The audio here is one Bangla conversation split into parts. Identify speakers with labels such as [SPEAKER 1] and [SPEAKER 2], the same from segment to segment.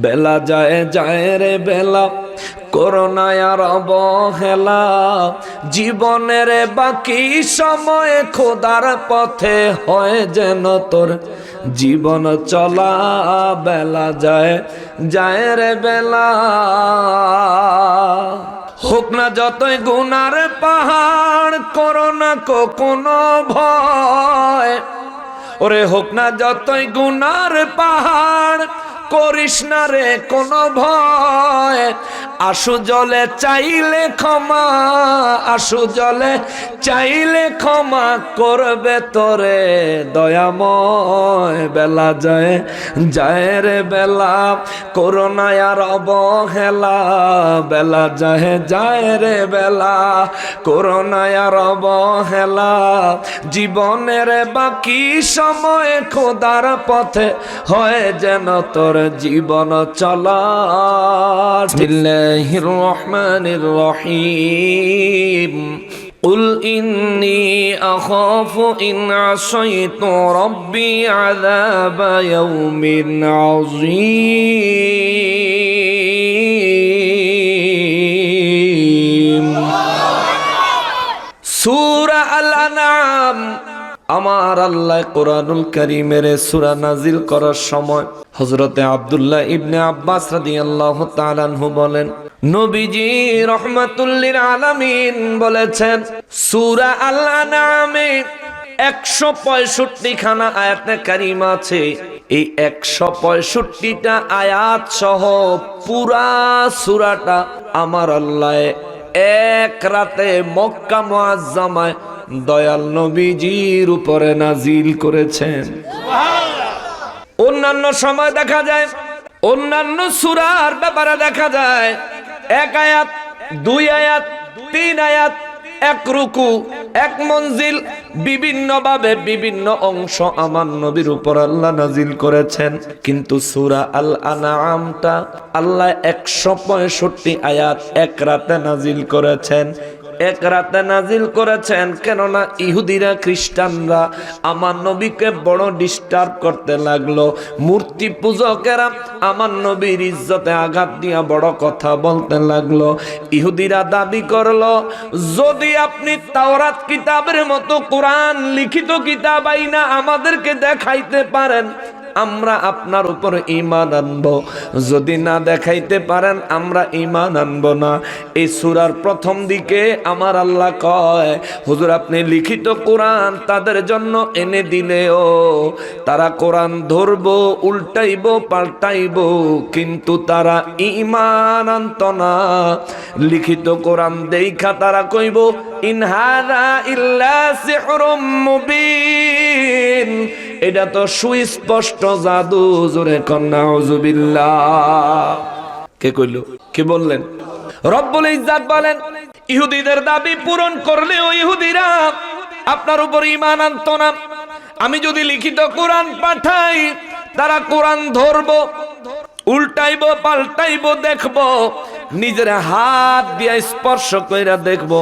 [SPEAKER 1] বেলা যায় যায় রে বেলা, করোনা আর অবহেলা, জীবনের বাকি সময় খোদার পথে হয় যেন তোর জীবন চলা। বেলা যায় যায় রে বেলা, হোক না যতই গুনার পাহাড়, করোনা কখনো ভয়। ওরে হোক না যতই গুনার পাহাড়, করিস না রে কোনো ভয়। আশু জলে চাইলে ক্ষমা, আশু জলে চাইলে ক্ষমা করবে তোরে দয়াময়। বেলা যায় যায় রে বেলা, করোনা আর অবহেলা, বেলা যায় যায় রে বেলা, করোনা আর অবহেলা, জীবনের বাকি সময় খোদার পথে হয় যেন তোর জীবন চলা। বিসমিল্লাহির রহমানির রহিম। قل إني أخاف إن عصيت ربي عذاب يوم عظيم। সূরা আল-আনআম। আমার আল্লাহ কোরআনুল কারীমের সূরা নাজিল করার সময় হযরতে আব্দুল্লাহ ইবনে আব্বাস রাদিয়াল্লাহু তাআলা আনহু বলেন, নবীজি রাহমাতুল লিল আলামিন বলেছেন, সূরা আল-আনআমে 165 খানা আয়াতে কারিমা আছে। এই 165টা আয়াত সহ পুরা সূরাটা আমার আল্লাহ এক রাতে মক্কা মুআজ্জামায় দয়াল নবীজির উপরে নাজিল করেছেন। অন্যান্য সময় দেখা যায়, অন্যান্য সূরার ব্যাপারে দেখা যায় 1 আয়াত 2 আয়াত 3 আয়াত, 1 রুকু 1 মঞ্জিল, বিভিন্ন ভাবে বিভিন্ন অংশ আমার নবীর উপর আল্লাহ নাজিল করেছেন। কিন্তু সূরা আল-আনআমটা আল্লাহ 165 আয়াত এক রাতে নাজিল করেছেন। এক রাতে নাজিল করেছেন, কেননা ইহুদিরা খ্রিস্টানরা আমার নবীকে বড় ডিস্টার্ব করতে লাগলো। মূর্তি পূজকেরা আমার নবীর ইজ্জতে আঘাত দিয়া বড় কথা বলতে লাগলো। ইহুদিরা দাবি করলো, যদি আপনি তাওরাত কিতাবের মতো কোরআন লিখিত কিতাব আইনা আমাদেরকে দেখাইতে পারেন, আমরা আপনার উপর ঈমান আনবো। যদি না দেখাইতে পারেন, আমরা ঈমান আনবো না। এই সূরার প্রথম দিকে আমার আল্লাহ কয়, হুজুর আপনি লিখিত কোরআন তাদের জন্য এনে দিলেও তারা কোরআন ধরবো, উল্টাইবো, পাল্টাইবো, কিন্তু তারা ঈমান আনত না। লিখিত কোরআন দেইখা তারা কইব, ইন হাযা ইল্লা সিহরুম মুবিন, এটা তো সুস্পষ্ট জাদু। জোরে কন্যা নাউযুবিল্লাহ। কে কইল? কে বললেন? রব্বুল ইজ্জাত বলেন, ইহুদিদের দাবি পূরণ করলেও ইহুদিরা আপনার উপর ঈমান আনত না। আমি যদি লিখিত কোরআন পাঠাই, তারা কোরআন ধরবো, উল্টাইবো, পাল্টাইবো, দেখবো, নিজের হাত দিয়া স্পর্শ কইরা দেখবো,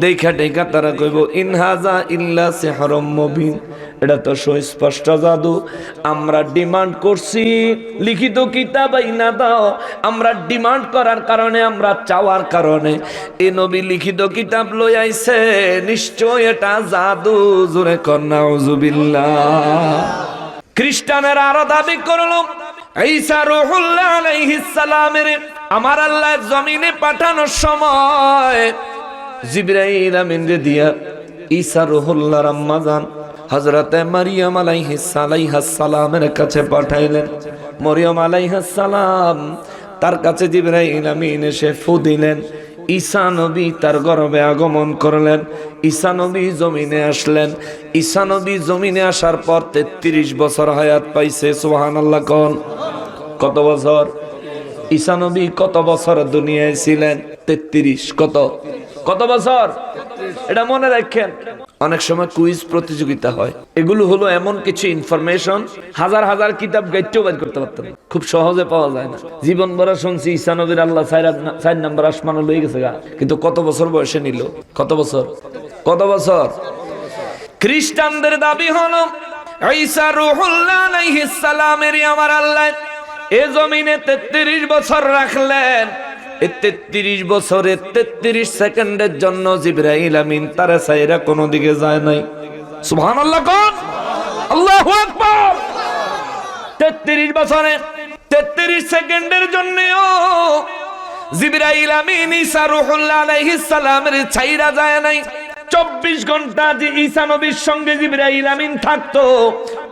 [SPEAKER 1] দেখা দেখা তারা কইব, ইন হাযা ইল্লা সিহরুম মুবিন, এটা তো সুস্পষ্ট জাদু। আমরা ডিমান্ড করছি লিখিত কিতাব আইনা দাও। আমরা ডিমান্ড করার কারণে, আমরা চাওয়ার কারণে এই নবী লিখিত কিতাব লই আইছে, নিশ্চয় এটা জাদু। জোরে কর নাউযুবিল্লাহ। খ্রিস্টানেরা আরো দাবি করলো, ঈসা রূহুল্লাহ আলাইহিস সালামের আমার আল্লাহ জমিনে পাঠানোর সময় জিবরাইল আমিন রে দিয়া ঈসা রূহুল্লাহর আম্মা জান হযরতে মারিয়াম আলাইহিস সালামের কাছে পাঠাইলেন। মরিয়ম আলাইহিস সালাম তার কাছে জিবরাইল আমিন এসে ফু দিলেন। ঈসা নবী তার গর্ভে আগমন করলেন। ঈসা নবী জমিনে আসলেন। ঈসা নবী জমিনে আসার পর 33 বছর হায়াত পাইছে। সুবহানাল্লাহ। কোন কত বছর? ঈসা নবী কত বছর দুনিয়ায় ছিলেন? 33। কত কত বছর? এটা মনে রাখেন। অনেক সময় কুইজ প্রতিযোগিতা হয়, এগুলো হলো এমন কিছু ইনফরমেশন হাজার হাজার কিতাব গাইতেও বের করতে পারতেন, খুব সহজে পাওয়া যায় না। জীবন ভরা শুনছি ঈসা নবীর আল্লাহ 4 নম্বর আসমানে লয়ে গেছে গা, কিন্তু কত বছর বয়সে নিল? কত বছর? কত বছর? খ্রিস্টানদের দাবি হলো ঈসা রূহুল্লাহ আলাইহিস সালামের আমার আল্লাহ এ জমিনে 33 বছর রাখলেন। এই 33 বছরে 33 সেকেন্ডের জন্য জিবরাইল আমিন তারা সাইরা কোনো দিকে যায় নাই। সুবহানাল্লাহ কোন, আল্লাহু আকবার। 33 বছরে 33 সেকেন্ডের জন্যও জিবরাইল আমিন ঈসা রূহুল্লাহ আলাইহিস সালামের ছাইরা যায় নাই। 24 ঘন্টা যে ঈসা নবীর সঙ্গে জিবরাইল আমিন থাকতো,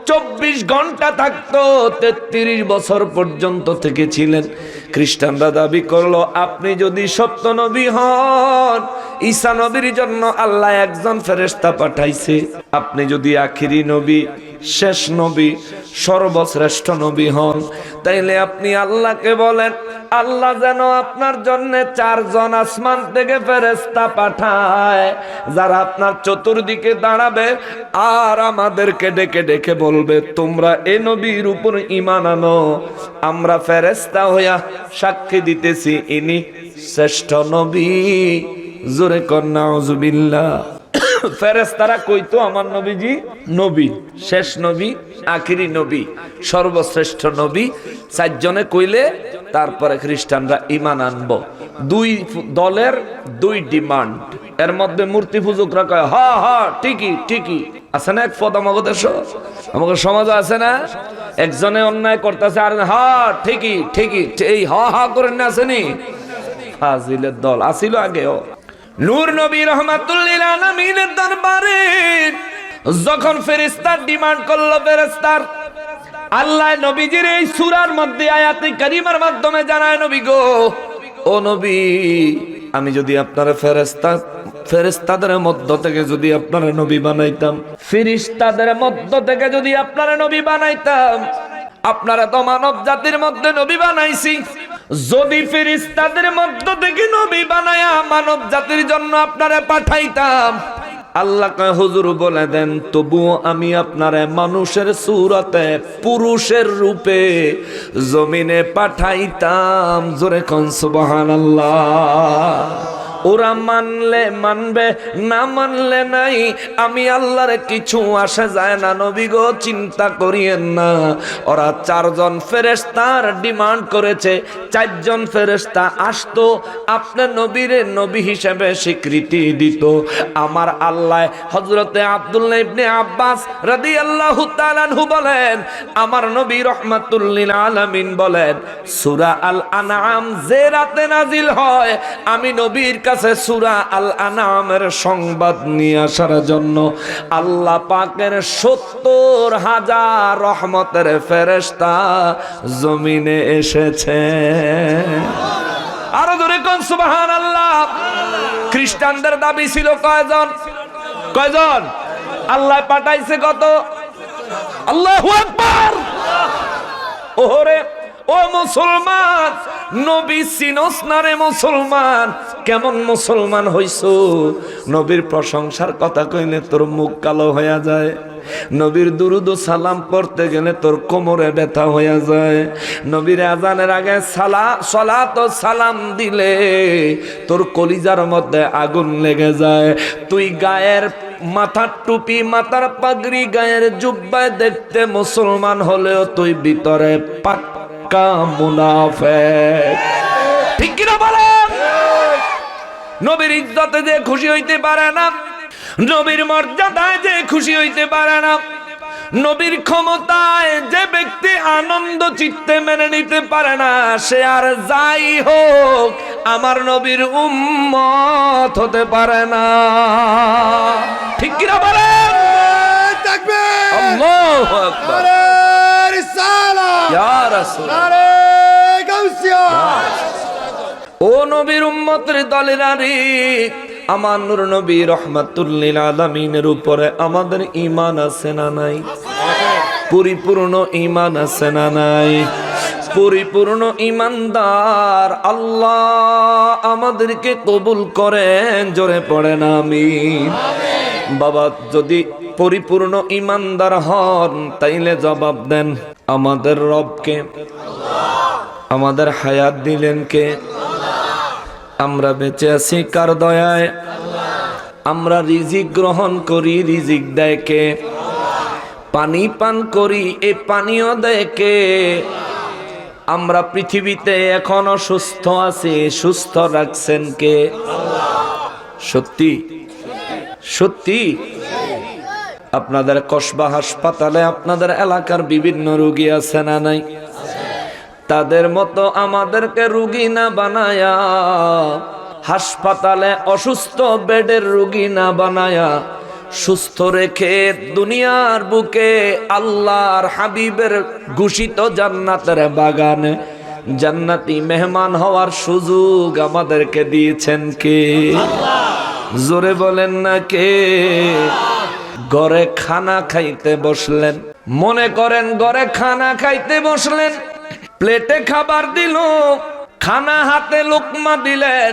[SPEAKER 1] 24 ঘন্টা থাকতো, 33 বছর পর্যন্ত থেকেছিলেন। খ্রিস্টানরা দাবি করলো আপনি যদি সত্য নবী হন, ঈসা নবীর জন্য আল্লাহ একজন ফেরেশতা পাঠাইছে। আপনি যদি আখিরি নবী, শেষ নবী, সর্বশ্রেষ্ঠ নবী হন, তাইলে আপনি আল্লাহকে বলেন আল্লাহ যেন আপনার জন্য 4 জন আসমান থেকে ফেরেশতা পাঠায়, যারা আপনার চতুর্দিকে দাঁড়াবে আর আমাদেরকে ডেকে ডেকে বলবে তোমরা এ নবীর উপর ঈমান আনো। আমরা ফেরেশতা হইয়া সাক্ষী দিতেছি ইনি শ্রেষ্ঠ নবী। জোরে কর নাউজুবিল্লাহ। ফেরেশতারা কইতো আমার নবীজি নবী, শেষ নবী, আখিরি নবী, সর্বশ্রেষ্ঠ নবী। 4 জনে কইলে তারপরে খ্রিস্টানরা ঈমান আনবো। 2 দলের 2 ডিমান্ড। এর মধ্যে মূর্তি পূজকরা কয় হা হা ঠিকই ঠিকই। আছে না এক পদ আমাদের দেশ, আমাদের সমাজে আছে না, একজনে অন্যায় করতেছে আর হা ঠিকই ঠিকই, এই হা হা করে না আসেনি। ফাজিলের দল আসিল আগেও। নূর নবী রাহমাতুল লিল আলামিনের দরবারে যখন ফেরেশতা ডিমান্ড করলো, ফেরেশতার আল্লাহ নবীজির এই সূরার মধ্যে আয়াতে কারিমার মাধ্যমে জানায় নবী গো, ও নবী আমি যদি আপনারা ফেরেশতাদের মধ্য থেকে যদি আপনারা নবী বানাইতাম, ফেরেশতাদের মধ্য থেকে যদি আপনারা নবী বানাইতাম, আপনারা তো মানব জাতির মধ্যে নবী বানাইছি, যদি ফেরেশতাদের মধ্য থেকে নবী বানায়া মানব জাতির জন্য আপনারা পাঠাইতাম, আল্লাহ কয় হুজুর বলে দেন তবুও আমি আপনারে মানুষের সূরতে পুরুষের রূপে জমিনে পাঠাইতাম। জোরে কোন সুবহানাল্লাহ। ওরা মানলে মানবে, না মানলে নাই, আমি আল্লাহর কিছু আসে যায় না। নবী গো চিন্তা করিয়েন না। ওরা 4 জন ফেরেশতার ডিমান্ড করেছে, 4 জন ফেরেশতা আসতো, আপনার নবীরে নবী হিসেবে স্বীকৃতি দিত। আমার আল্লাহ হযরতে আব্দুল্লাহ ইবনে আব্বাস রাদিয়াল্লাহু তাআলা আনহু বলেন, আমার নবী রাহমাতুল লিল আলামিন বলেন, সূরা আল আনআম যে রাতে নাজিল হয়, আমি নবীর কাছে সূরা আল আনআমের সংবাদ নিয়ে আসার জন্য আল্লাহ পাকের 70,000 রহমতের ফেরেশতা জমিনে এসেছে। আরো ধরে কোন সুবহানাল্লাহ। খ্রিস্টানদের দাবি ছিল কয়জন? কয়জন? আল্লাহ পাঠাইছে কত? আল্লাহু আকবার। ওরে ও মুসলমান, নবী চিনস না রে মুসলমান? কেমন মুসলমান হইছো? নবীর প্রশংসার কথা কইলে তোর মুখ কালো হয়ে যায়, নবীর দুরুদ ও সালাম পড়তে গেলে তোর কোমরে ব্যথা হয়ে যায়, নবীর আজানের আগে সালাত ও সালাম দিলে তোর কলিজার মধ্যে আগুন লেগে যায়। তুই গায়ের মাথার টুপি, মাথার পাগড়ি, গায়ের জুব্বায় দেখতে মুসলমান হলেও তুই ভিতরে পাক্কা মুনাফিক। ঠিক কি না বলেন? নবীর ইজ্জতে যে খুশি হইতে পারে না, নবীর মর্যাদায় যে খুশি হইতে পারে না, নবীর ক্ষমতায় যে ব্যক্তি আনন্দ চিত্তে মেনে নিতে পারে না, সে আর যাই হোক আমার নবীর উম্মত হতে পারে না। ঠিক কি না বলেন? তাকবীর, আল্লাহু আকবার, নারে রিসালাত, ইয়া রাসূল, নারে গাউসিয়া। ও নবীর উম্মতের দলেরা রে, আমার নূর নবী রাহমাতুল লিল আলামিনের উপরে আমাদের ঈমান আছে না নাই? পরিপূর্ণ ঈমান আছে না নাই? পরিপূর্ণ ঈমানদার আল্লাহ আমাদেরকে কবুল করেন। জোরে পড়েন আমিন। বাবা যদি পরিপূর্ণ ঈমানদার হন তাইলে জবাব দেন আমাদের রবকে, আমাদের হায়াত দিলেন কে? আমরা বেঁচে আছি কার দয়ায়? আমরা রিজিক গ্রহণ করি, রিজিক দেয় কে? পানি পান করি, এ পানিও দেয় কে? আমরা পৃথিবীতে এখনো সুস্থ আছি, সুস্থ রাখছেন কে? সত্যি সত্যি। আপনাদের কসবা হাসপাতালে আপনাদের এলাকার বিভিন্ন রোগী আছে না নাই? তাদের মতো আমাদেরকে রোগী না বানায়া, হাসপাতালে অসুস্থ বেডের রোগী না বানায়া, সুস্থ রেখে দুনিয়ার বুকে আল্লাহর হাবিবের ঘোষিত জান্নাতের বাগানে জান্নাতি মেহমান হওয়ার সুযোগ আমাদেরকে দিয়েছেন কে? জোরে বলেন না কে? ঘরে খানা খাইতে বসলেন, মনে করেন ঘরে খানা খাইতে বসলেন, প্লেটে খাবার দিল, খানা হাতে লোকমা দিলেন,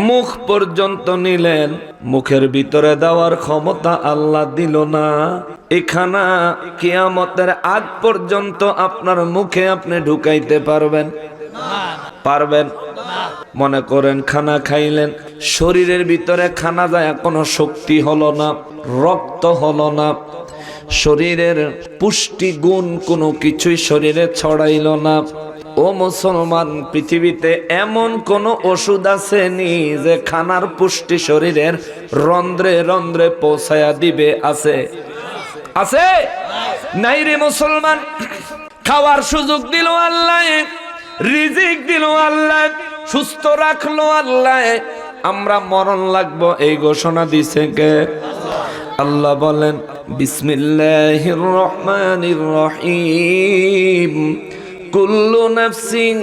[SPEAKER 1] মুখ পর্যন্ত নিলেন, মুখের ভিতরে দেওয়ার ক্ষমতা আল্লাহ দিল না। এই খানা কিয়ামতের আগ পর্যন্ত আপনার মুখে আপনি ঢুকাইতে পারবেন? পারবেন? মনে করেন খানা খাইলেন, শরীরের ভিতরে খানা যায়, কোনো শক্তি হলো না, রক্ত হলো না, শরীরের পুষ্টি গুণ কোনো কিছুই শরীরে ছড়াইল না। ও মুসলমান, পৃথিবীতে এমন কোন ওষুধ আছে নি যে খানার পুষ্টি শরীরের রন্ধ্রে রন্ধ্রে পৌঁছায়া দিবে? আছে? আছে? নাই রে মুসলমান। খাওয়ার সুযোগ দিল আল্লাহ, রিজিক দিল আল্লাহ, সুস্থ রাখলো আল্লাহ, আমরা মরণ লাগবো এই ঘোষণা দিছে কে? আল্লাহ বলেন বিসমিল্লাহির রহমানির রহিম, কুল্লু নাফসিন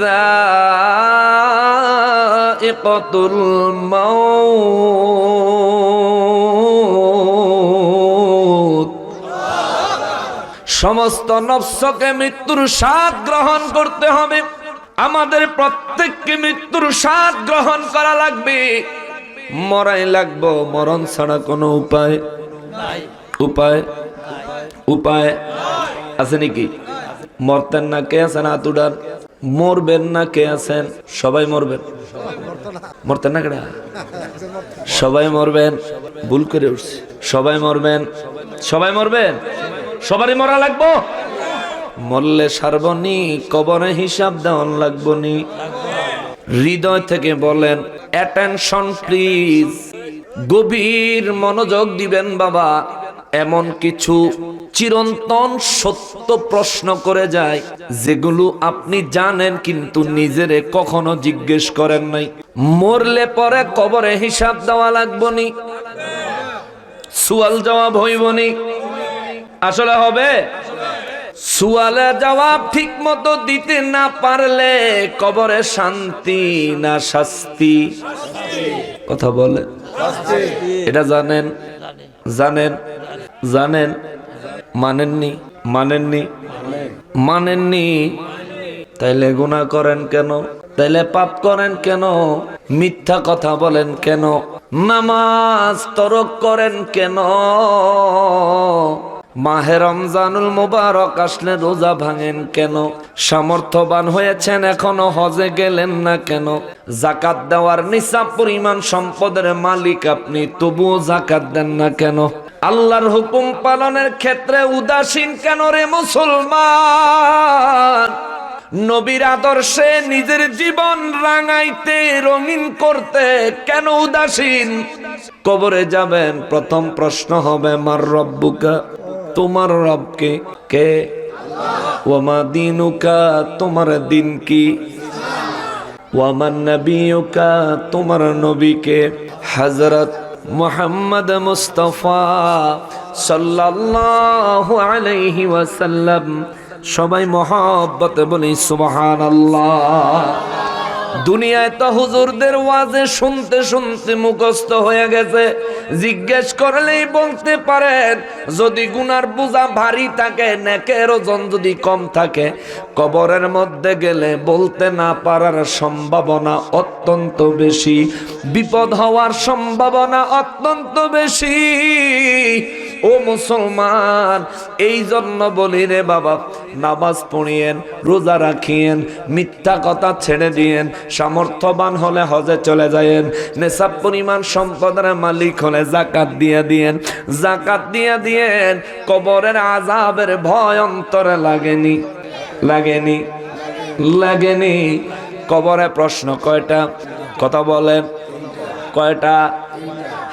[SPEAKER 1] যায়িকাতুল মাউত। সমস্ত নফসকে মৃত্যুর স্বাদ গ্রহণ করতে হবে। আমাদের প্রত্যেককে মৃত্যুর স্বাদ গ্রহণ করা লাগবে, মরাই লাগবো। মরণ ছাড়া কোনো উপায় নাই। উপায় আছে নাকি? মরতেন না কে আছেন? হাত উঠান। মরবেন না কে আছেন? সবাই মরবেন। মরতেন না কেডা? সবাই মরবেন। ভুল করে উঠছে। সবাই মরবেন, সবাই মরবেন, সবারই মরা লাগবো। মরলে সারবনি, কবরে হিসাব দেওয়ান লাগবো নি। হৃদয় থেকে বলেন অ্যাটেনশন প্লিজ, গভীর মনোযোগ দিবেন বাবা। এমন কিছু চিরন্তন সত্য প্রশ্ন করে যায় যেগুলো আপনি জানেন কিন্তু নিজেরে কখনো জিজ্ঞেস করেন নাই। মরলে পরে কবরে হিসাব দেওয়া লাগবো নি, সুয়াল জবাব হইবনি। আসলে হবে? সুয়ালে জবাব ঠিক মতো দিতে না পারলে কবরে শান্তি না শাস্তি? কথা বলে এটা জানেন? জানেন? জানেন? মানেননি? মানেননি? মানেননি? তাইলে গুনাহ করেন কেন? তাইলে পাপ করেন কেন? মিথ্যা কথা বলেন কেন? নামাজ তরক করেন কেন? মাহে রমজানুল মুবারক আসলে রোজা ভাঙেন কেন? সামর্থ্যবান হয়েছেন এখনো হজে গেলেন না কেন? যাকাত দেওয়ার নিসাব পরিমাণ সম্পদের মালিক আপনি, তবুও যাকাত দেন না কেন? আল্লাহর হুকুম পালনের ক্ষেত্রে উদাসীন কেন রে মুসলমান? নবীর আদর্শে নিজের জীবন রাঙাইতে রঙিন করতে কেন উদাসীন? কবরে যাবেন, প্রথম প্রশ্ন হবে মার রব্বুকা, তোমার রবকে কে? ওয়ামা দিনুকা, তোমার দিন কি? ওয়ামান নবিয়ুকা, তোমার নবীকে? হযরত মুহাম্মদ মুস্তাফা সাল্লাল্লাহু আলাইহি ওয়াসাল্লাম। সবাই মহব্বতে বলি সুবহানাল্লাহ। দুনিয়ায় তো হুজুরদের ওয়াজে শুনতে শুনতে মুখস্থ হয়ে গেছে, জিজ্ঞেস করলেই বলতে পারেন। যদি গুনার বোঝা ভারী থাকে, নেকের ওজন যদি কম থাকে, কবরের মধ্যে গেলে বলতে না পারার সম্ভাবনা অত্যন্ত বেশি, বিপদ হওয়ার সম্ভাবনা অত্যন্ত বেশি। ও মুসলমান, এই জন্য বলি রে বাবা, নামাজ পড়িয়েন, রোজা রাখিয়েন, মিথ্যা কথা ছেড়ে দিয়েন, সামর্থ্যবান হলে হজে চলে যায়েন, নেশাব পরিমাণ সম্পদের মালিক হলে যাকাত দিয়ে দিয়েন, যাকাত দিয়ে দিয়েন। কবরের আযাবের ভয় অন্তরে লাগেনি? লাগেনি? লাগেনি। কবরে প্রশ্ন কয়টা? কথা বলেন, কয়টা?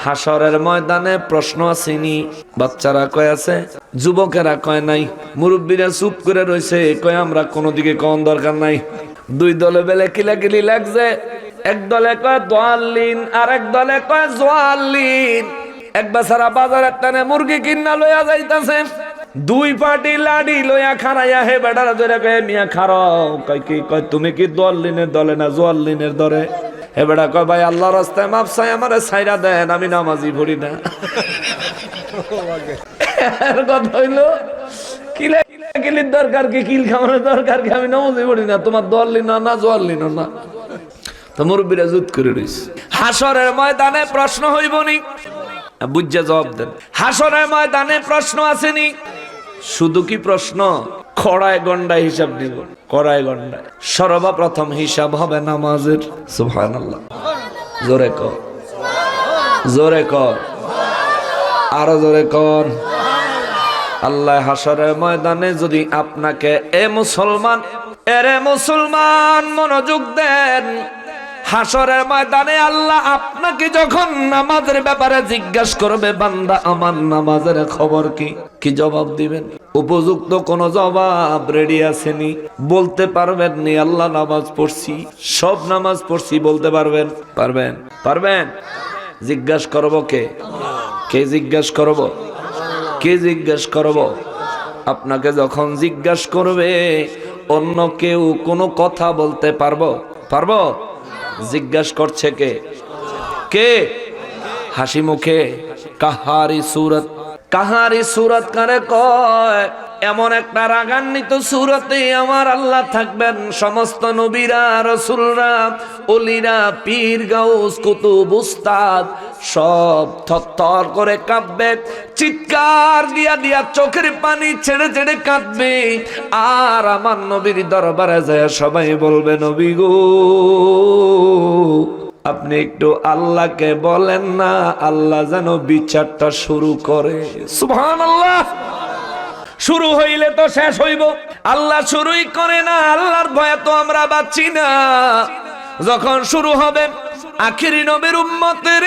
[SPEAKER 1] হাসরের ময়দানে প্রশ্ন আসেনি। বাচ্চারা কয় আছে, যুবকেরা কয় নাই, মুরব্বীরা চুপ করে রয়েছে, কয় আমরা কোনো দিকে কোন দরকার নাই। দুই দলে বেলে কিলাকিলি লাগছে। এক দলে কয় দোয়াল্লিন, আর এক দলে কয় জোয়াল্লিন। এক বেচারা বাজারের টানে মুরগি কিনা লইয়া যাইতাছে, দুই পার্টি লাডি লইয়া খারাইয়া হে বেটারা ধরে কয় মিয়া খারাও। কয় কি? কয় তুমি কি দোয়াল্লিনের দলে না জোয়াল্লিনের দলে? হে বেটা কয় ভাই আল্লাহর রাস্তায় মাপ চাই, আমারে ছাইরা দেন, আমি নামাজি পড়ি না। কথা হইলো কিলির দরকার কি, কিল খাওয়ানোর দরকার কি, আমি নামাজি পড়ি না, তোমার দোয়াল্লিন না জোয়াল্লিন না। তো মুরব্বীরা জুত করে রইছে। হাসরের ময়দানে প্রশ্ন হইব নি? বুঝা জবাব দেন। হাসরের ময়দানে প্রশ্ন আসেনি। শুধু কি প্রশ্ন? খড়ায় গন্ডায় হিসাব দিব, কড়ায় গন্ডায়। সর্বপ্রথম হিসাব হবে নামাজের। সুবহানাল্লাহ, জোরে কর, জোরে কর, আরো জোরে কর। আল্লাহ হাসরের ময়দানে যদি আপনাকে, এ মুসলমান, এরে মুসলমান মনোযোগ দেন, হাসরের ময়দানে আল্লাহ আপনাকে যখন নামাজের ব্যাপারে জিজ্ঞাসা করবে, বান্দা আমার নামাজের খবর কি? কি জবাব দিবেন? উপযুক্ত কোন জবাব রেডি আসেনি? বলতে পারবেন নি আল্লাহ নামাজ পড়ছি, সব নামাজ পড়ছি বলতে পারবেন? পারবেন? পারবেন? জিজ্ঞাসা করব কে? কে জিজ্ঞাসা করব? কে জিজ্ঞাসা করব? আপনাকে যখন জিজ্ঞাসা করবে, অন্য কেউ কোনো কথা বলতে পারবো? পারবো? জিজ্ঞাসা করছে কে? কে? হাসি মুখে কাহারি সুরত। কাহারি সুরত কারে কয়? এমন একটা রাগান্বিত সুরতে আমার আল্লাহ থাকবেন, সমস্ত নবীরা, রাসূলরা, ওলিরা, পীর, গাউস, কুতুব, উস্তাদ সব থরথর করে কাঁপবে, চিৎকার দিয়া দিয়া চোখের পানি ছেড়ে ছেড়ে কাঁদবে। আর আমার নবীর দরবারে যায় সবাই বলবে, নবী গো আপনি একটু আল্লাহকে বলেন না, আল্লাহ যেন বিচারটা শুরু করে। সুবহানাল্লাহ। শুরু হইলে তো শেষ হইব, আল্লাহ শুরুই করে না। আল্লাহর ভয়ে তো আমরা বাঁচি না। যখন শুরু হবে, আখিরি নবীর উম্মতের,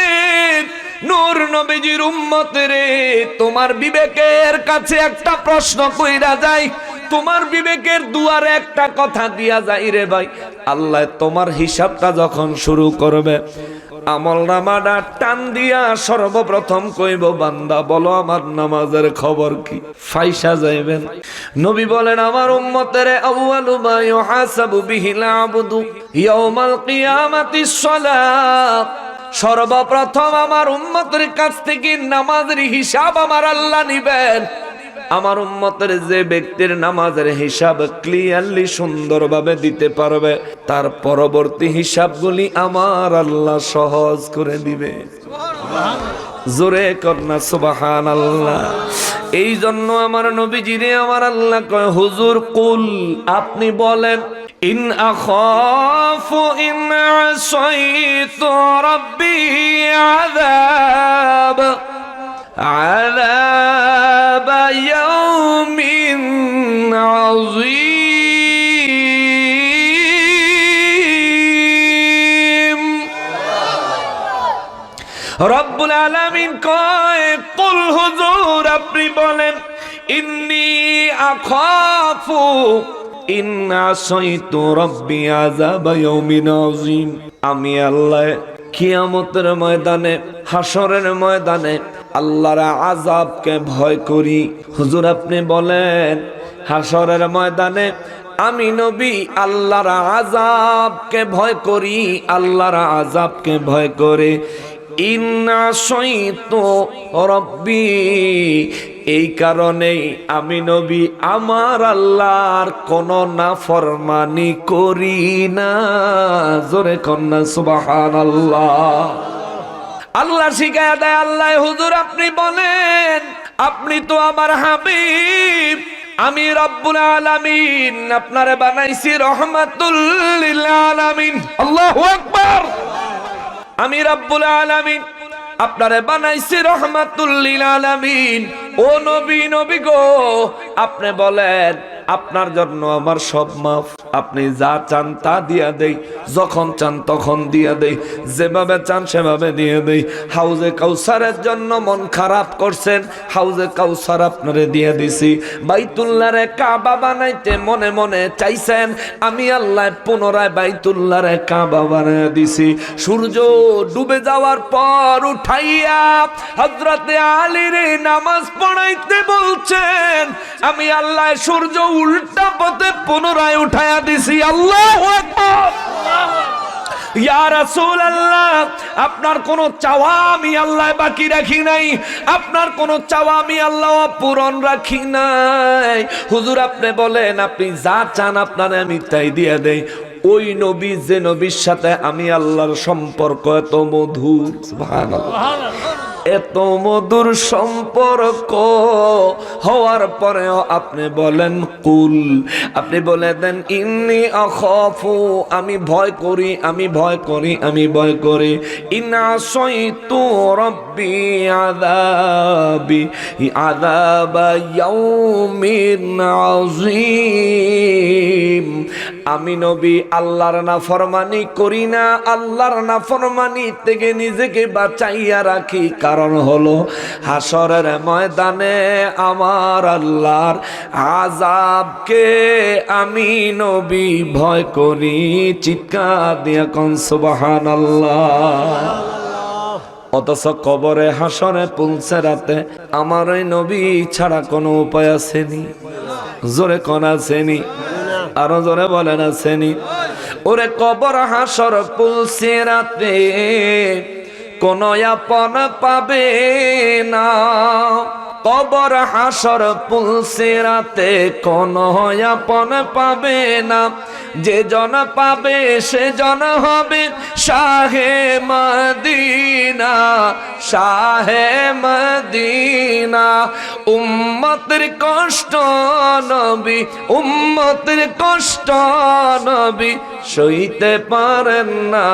[SPEAKER 1] নূর নবীজির উম্মতের, তোমার বিবেকের কাছে একটা প্রশ্ন কইরা যায়, তোমার বিবেকের দুয়ারে একটা কথা দিয়া যায় রে ভাই, আল্লাহ তোমার হিসাবটা যখন শুরু করবে, আমলনামাটা টান দিয়া সর্বপ্রথম কইব, বান্দা বলো আমার নামাজের খবর কি? ফাইসা যাইবেন। নবী বলেন, আমার উম্মতের আউয়ালু মা ইউহাসাবু বিহিল আবদু ইয়াউমাল কিয়ামাতিস সালাত। সর্বপ্রথম আমার উম্মতের কাছ থেকে নামাজের হিসাব আমার আল্লাহ নিবেন। আমার উম্মতের যে ব্যক্তির নামাজের হিসাব ক্লিয়ারলি সুন্দরভাবে দিতে পারবে, তার পরবর্তী হিসাবগুলি আমার আল্লাহ সহজ করে দিবে। জোরে কন্যা সুবহানাল্লাহ। এই জন্য আমার নবীজিরে আমার আল্লাহ কয়, হুজুর কুল, আপনি বলেন, ইন আখাফু ইন আসাইতু রাব্বি আযাব عذاب يوم عظيم। রব্বুল আলামিন কয়, কুল হুজুর আপনি বলেন, ইন্নী আখাফু ইন আসাইতু রাব্বি আযাব ইয়াউমিন আযীম। আমি আল্লাহ কিয়ামতের ময়দানে, হাসরের ময়দানে আল্লাহর আযাবকে ভয় করি। হুজুর আপনি বলেন, হাসরের ময়দানে আমি নবী আল্লাহর আযাবকে ভয় করি, আল্লাহর আযাবকে ভয় করে। ইন্না শাইতু রাব্বি, এই কারণেই আমি নবী আমার আল্লাহর কোন নাফরমানি করি না। জোরে কন্যা সুবহানাল্লাহ। আল্লাহ শিখায়া দেয়, আল্লাহ হুজুর আপনি বলেন, আপনি তো আমার হাবিব, আমি রব্বুল আলামিন আপনারে বানাইছি রহমাতুল লিল আলামিন। আল্লাহু আকবার। আমি রব্বুল আলামিন আপনারে বানাইছি রহমাতুল লিল আলামিন। ও নবী, নবী গো আপনি বলেন আপনার জন্য আমার সব মাফ, আপনি যা চান তা দিয়া দেই, যখন চান তখন দিয়া দেই, যেভাবে চান সেভাবে দিয়ে দেই। হাউজে কাউসারের জন্য মন খারাপ করছেন, হাউজে কাউসার আপনারে দিয়ে দিছি। বাইতুল্লাহরে কাবা বানাইতে মনে মনে চাইছেন, আমি আল্লাহ পুনরায় বাইতুল্লাহরে কাবা বানায় দিছি। সূর্য ডুবে যাওয়ার পর উঠাইয়া হযরতে আলীর নামাজ পড়াইতে বলছেন, আমি আল্লাহ সূর্য উল্টা পথে পুনরায় উঠাইয়া দিছি। আল্লাহু আকবার। ইয়া রাসূলুল্লাহ, আপনার কোন চাওয়া আমি আল্লাহ বাকি রাখি নাই, আপনার কোন চাওয়া আমি আল্লাহ পূরণ রাখি নাই। হুজুর আপনি বলেন, আপনি যা চান আপনারে আমি তাই দিয়ে দেই। ওই নবী যে নবীর সাথে আমি আল্লাহর সম্পর্ক এত মধুর, সুবহানাল্লাহ, এত মধুর সম্পর্ক হওয়ার পরেও আপনি বলেন কুল, আপনি বলে দেন ইন্নী আখাফু, আমি ভয় করি, আমি ভয় করি, আমি ভয় করি। ইন্না আসাইতু রাব্বি আযাবি আযাবা ইয়াউমিন আযীম। আমি নবী আল্লাহর নাফরমানি করি না, আল্লাহর নাফরমানি থেকে নিজেকে বাঁচাইয়া রাখি। কারণ হলো হাসরের ময়দানে আমার আল্লাহর আযাবকে আমি নবী ভয় করি। চিৎকার দিয়া কোন সুবহানাল্লাহ। অথচ কবরে হাসরে পুলসেরাতে আমার ওই নবী ছাড়া কোনো উপায় আসেনি। জোরে কোন আসেনি? আরো জোরে বলেন আসেনি? ওরে কবর হাসর পুলসেরাতে কোন আপন পাবে না, কবর হাসর পুলসেরাতে কোন আপন পাবে না। যে জন পাবে সে জন হবে শাহে মদিনা, শাহে মদিনা। উম্মতের কষ্ট নবী, উম্মতের কষ্ট নবী সইতে পারেন না।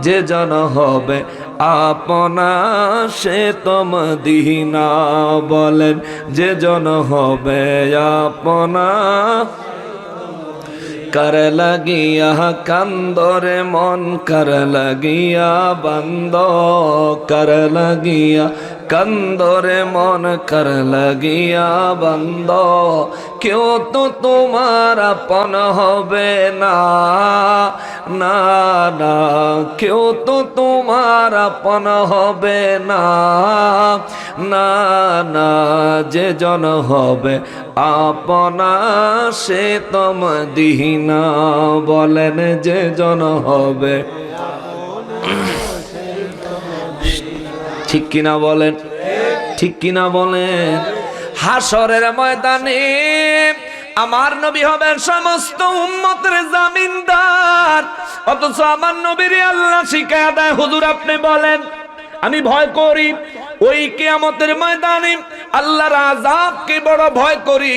[SPEAKER 1] যে জন হবে আপনা সে তো মদিনা, বলেন যে জন হবে আপনা। कर लगिया कंदोरे मन कर लगिया बंदो, कर लगिया कंदोरे मन कर लगिया बंदो। क्यों तो तुम्हारा अपन होबे ना, ना ना, क्यों तो तुम्हारा अपन होबे ना, ना ना। जे जन होबे अपना से तो मदीना, बोलेन जे जन होबे। ঠিক কিনা বলেন? ঠিক কিনা বলেন? হাসরের ময়দানে আমার নবী হবেন সমস্ত উম্মতের জামিনদার। অথচ আমার নবীর আল্লাহ শিখায়া দেয়, হুজুর আপনি বলেন আমি ভয় করি ওই কিয়ামতের ময়দানে আল্লাহর আযাবকে বড় ভয় করি,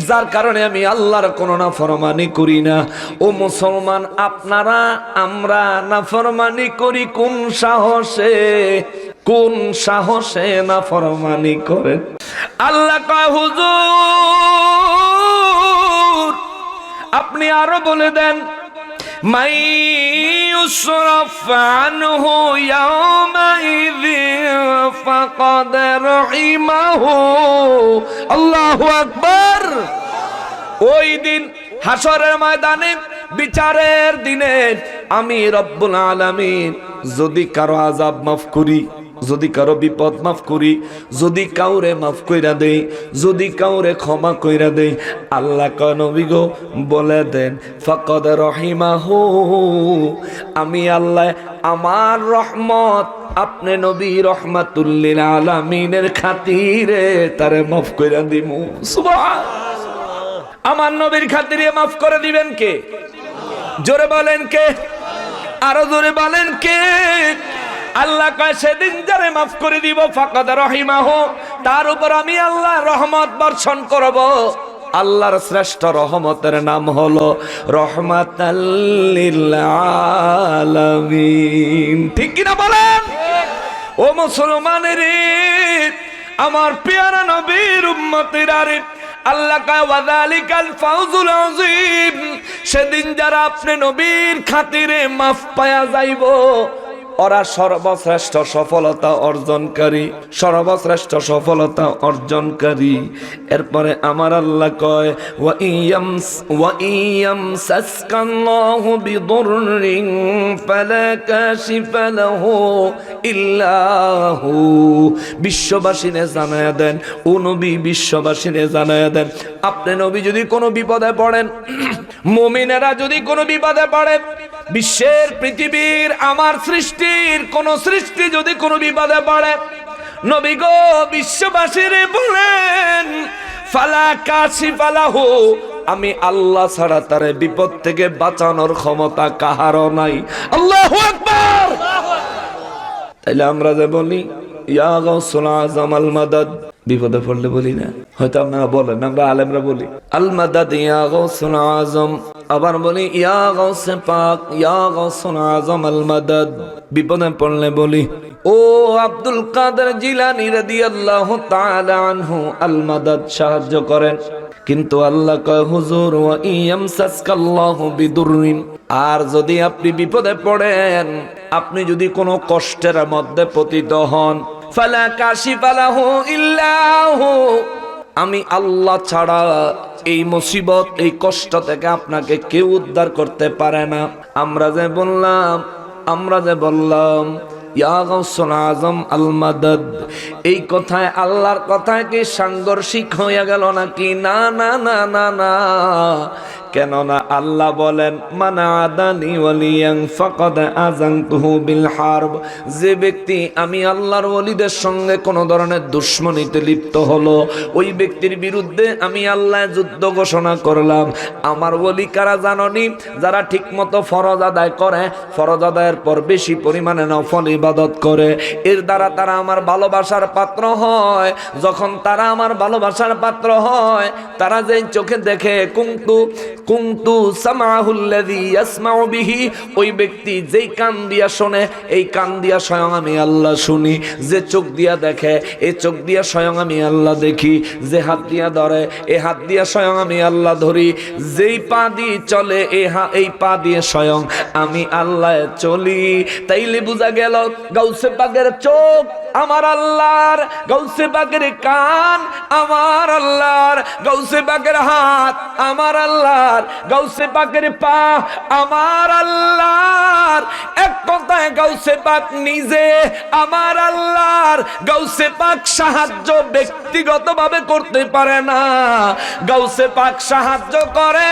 [SPEAKER 1] যার কারণে আমি আল্লাহর কোনো নাফরমানি করি না। ও মুসলমান, আপনারা আমরা নাফরমানি করি কোন সাহসে? কোন সাহসে নাফরমানি করেন? আল্লাহ কয় হুজুর আপনি আরো বলে দেন, মাই ইউসরাফ আনহু ইয়াউমাইযিন ফাকাদ রাহিমাহু। আল্লাহু আকবার। ওই দিন হাসরের ময়দানে বিচারের দিনে আমি রব্বুল আলামিন যদি কারো আযাব মাফ করি, যদি কারো বিপদ মাফ করি, যদি কাউরে মাফ কইরা দেই, যদি কাউরে ক্ষমা কইরা দেই, আল্লাহ কয় নবী গো বলে দেন ফাকাদ রহিমাহু, আমি আল্লাহ আমার রহমত আপনি নবী রহমাতুল লিল আলামিনের খাতিরে তারে মাফ কইরা দিমু। সুবহানাল্লাহ। আমার নবীর খাতিরে মাফ করে দিবেন কে? জোরে বলেন কে? আরো জোরে বলেন কে? আল্লাহ কয় সেদিন যারে মাফ করে দিব ফাকাদ রহিমাহু, তার উপর আমি আল্লাহ রহমত বর্ষণ করব। আল্লাহর শ্রেষ্ঠ রহমতের নাম হলো রহমাতাল লিল আলামিন। ঠিক কিনা বলেন? ও মুসলমানেরা, আমার পেয়ারা নবীর উম্মতেরা রে, আল্লাহ কয় ওয়াযালিকাল ফাউজুল আযীম, সেদিন যারা আপনি নবীর খাতিরে মাফ পায়া যাইব ওরা সর্বশ্রেষ্ঠ সফলতা অর্জনকারী, সর্বশ্রেষ্ঠ সফলতা অর্জনকারী। এরপরে আমার আল্লাহ কয় ওয়া ইয়ামসাসকাল্লাহু বিদুররিন ফালা কাশিফা লাহু ইল্লা হু। বিশ্ববাসীরে জানায়া দেন, ও নবী বিশ্ববাসীরে জানায়া দেন, আপনি নবী যদি কোনো বিপদে পড়েন, মুমিনেরা যদি কোনো বিপদে পড়ে, বিশ্বের পৃথিবীর আমার সৃষ্টির কোন সৃষ্টি যদি কোনো বিপদে পড়ে, নবী গো বিশ্ববাসীরে বলেন ফালা কাশিফা লাহু, আমি আল্লাহ ছাড়া তারে বিপদ থেকে বাঁচানোর ক্ষমতা কাহারও নাই। আল্লাহু আকবার। তাইলে আমরা যে বলি ইয়া গাউসুল আযম আল মাদাদ, বিপদে পড়লে বলি না, হয়তো আপনারা বলেন, আমরা আলেমরা বলি আল মাদাদ ইয়া গাউসুল আযম, আবার বলি ইয়া গাউসে পাক ইয়া গাউসুল আযম আল মাদাদ। বিপদে পড়লে বলি ও আব্দুল কাদের জিলানী রাদিয়াল্লাহু তাআলা আনহু আল মাদাদ, সাহায্য করেন। কিন্তু আল্লাহ কয় হুজুর ওয়া ইয়ামসাসকাল্লাহু বিদুররিন, আর যদি আপনি বিপদে পড়েন, আপনি যদি কোনো কষ্টের মধ্যে পতিত হন, ফালা কাশিফা লাহু ইল্লা হু, আমি আল্লাহ ছাড়া এই মুসিবত এই কষ্ট থেকে আপনাকে কেউ উদ্ধার করতে পারে না। আমরা যে বললাম ইয়া গাউসুল আযম আল মাদাদ, এই কথায় আল্লাহর কথায় কি সাংঘর্ষিক হয়ে গেল নাকি? না না না না না, কেননা আল্লাহ বলেন মান আদানি ওয়ালিয়ান ফাকাদ আযানতুহু বিল হারব, যে ব্যক্তি আমি আল্লাহর ওলিদের সঙ্গে কোন ধরনের দুশমনিতে লিপ্ত হলো, ওই ব্যক্তির বিরুদ্ধে আমি আল্লাহ যুদ্ধ ঘোষণা করলাম। আমার ওলি কারা জাননি? যারা ঠিকমতো ফরজ আদায় করে, ফরজ আদায়ের পর বেশি পরিমাণে নফল ইবাদত করে, এর দ্বারা তারা আমার ভালোবাসার পাত্র হয়। যখন তারা আমার ভালোবাসার পাত্র হয়, তারা যেই চোখে দেখে কুনতু সামাহুল্লাযী ইয়াসমাউ বিহি, ওই ব্যক্তি যেই কান দিয়া শোনে, এই কান দিয়া স্বয়ং আমি আল্লাহ শুনি। যে চোখ দিয়া দেখে, এই চোখ দিয়া স্বয়ং আমি আল্লাহ দেখি। যে হাত দিয়া ধরে, এই হাত দিয়া স্বয়ং আমি আল্লাহ ধরি। যেই পা দিয়ে চলে, এই পা দিয়ে স্বয়ং আমি আল্লাহ চলি। তাইলে বুঝা গেল গাউসে পাকের চোখ আমার আল্লাহর, গাউসে পাকের কান আমার আল্লাহর, গাউসে পাকের হাত আমার আল্লাহর, গাউসে পাকের পা আমার আল্লাহর। এক কথায় গাউসে পাক নিজে আমার আল্লাহর। গাউসে পাক সাহায্য ব্যক্তিগতভাবে করতে পারে না, গাউসে পাক সাহায্য করে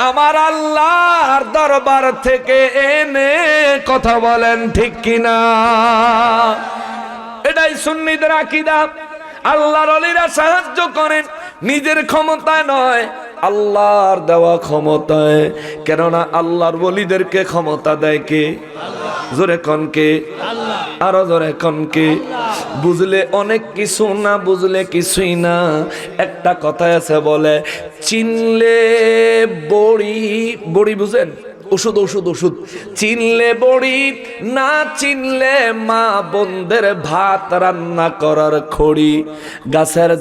[SPEAKER 1] আমার আল্লাহর দরবার থেকে এনে। কথা বলেন ঠিক কিনা? এটাই সুন্নিদের আকীদা। আল্লাহর ওলিরা সাহায্য করেন নিজের ক্ষমতায় নয়, আল্লাহর দেওয়া ক্ষমতায়। কেননা আল্লাহর ওলিদেরকে ক্ষমতা দেয় কে? জোরে কোন কে? আরো জোরে কোন কে? বুঝলে অনেক কিছু, না বুঝলে কিছুই না। একটা কথা আছে বলে, চিনলে বড়ি, বড়ি বুঝেন? ওষুধ ওষুধ ওষুধ, চিনলে বড়ি, না চিনলে মা বোনদের ভাত রান্না করার খড়ি। গাছের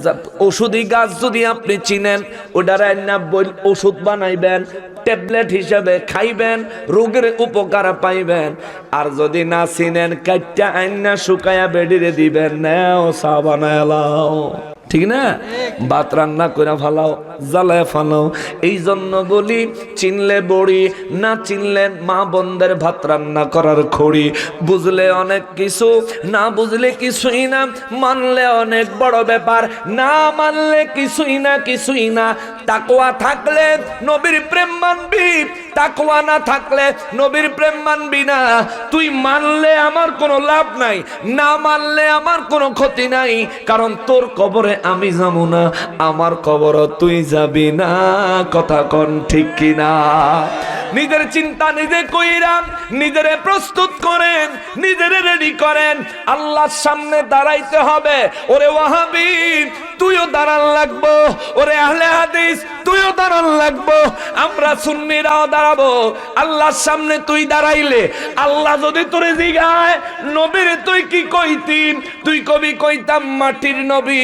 [SPEAKER 1] ওষুধি গাছ যদি আপনি চিনেন, ওটা রান্না ওষুধ বানাইবেন, ট্যাবলেট হিসেবে খাইবেন, রোগের উপকার পাইবেন। আর যদি না চিনেন, কাইটা আইনা শুকায়া বেডিরে দিবেন, নাও চা বানায় লাও, ঠিক না? ভাত রান্না করে ফালাও, জ্বালায় ফালাও। এই জন্য বলি, চিনলে বড়ি, না চিনলে মা বোনদের ভাত রান্না করার খড়ি। বুঝলে অনেক কিছু, না বুঝলে কিছুই না। মানলে অনেক বড় ব্যাপার, না মানলে কিছুই না, কিছুই না। তাকওয়া থাকলে নবীর প্রেম মানবি, তাকওয়া না থাকলে নবীর প্রেম মানবি না। তুই মানলে আমার কোনো লাভ নাই, না মানলে আমার কোনো ক্ষতি নাই। কারণ তোর কবরে আমি যাবো না, আমার কবরও তুই যাবি না। কথা কোন ঠিক কিনা? নিজের চিন্তা নিজে কইরাম, নিজেরে প্রস্তুত করেন, নিজেরে রেডি করেন। আল্লাহর সামনে দাঁড়াইতে হবে। ওরে ওয়াহাবি, তুইও দাঁড়ান লাগবো, ওরে আহলে হাদিস তুইও দাঁড়ান লাগবো, আমরা সুন্নিরাও দাঁড়াবো। আল্লাহর সামনে তুই দাঁড়াইলে আল্লাহ যদি তোরে জিগায় নবীরে তুই কি কইতি, তুই কবি কইতাম মাটির নবী।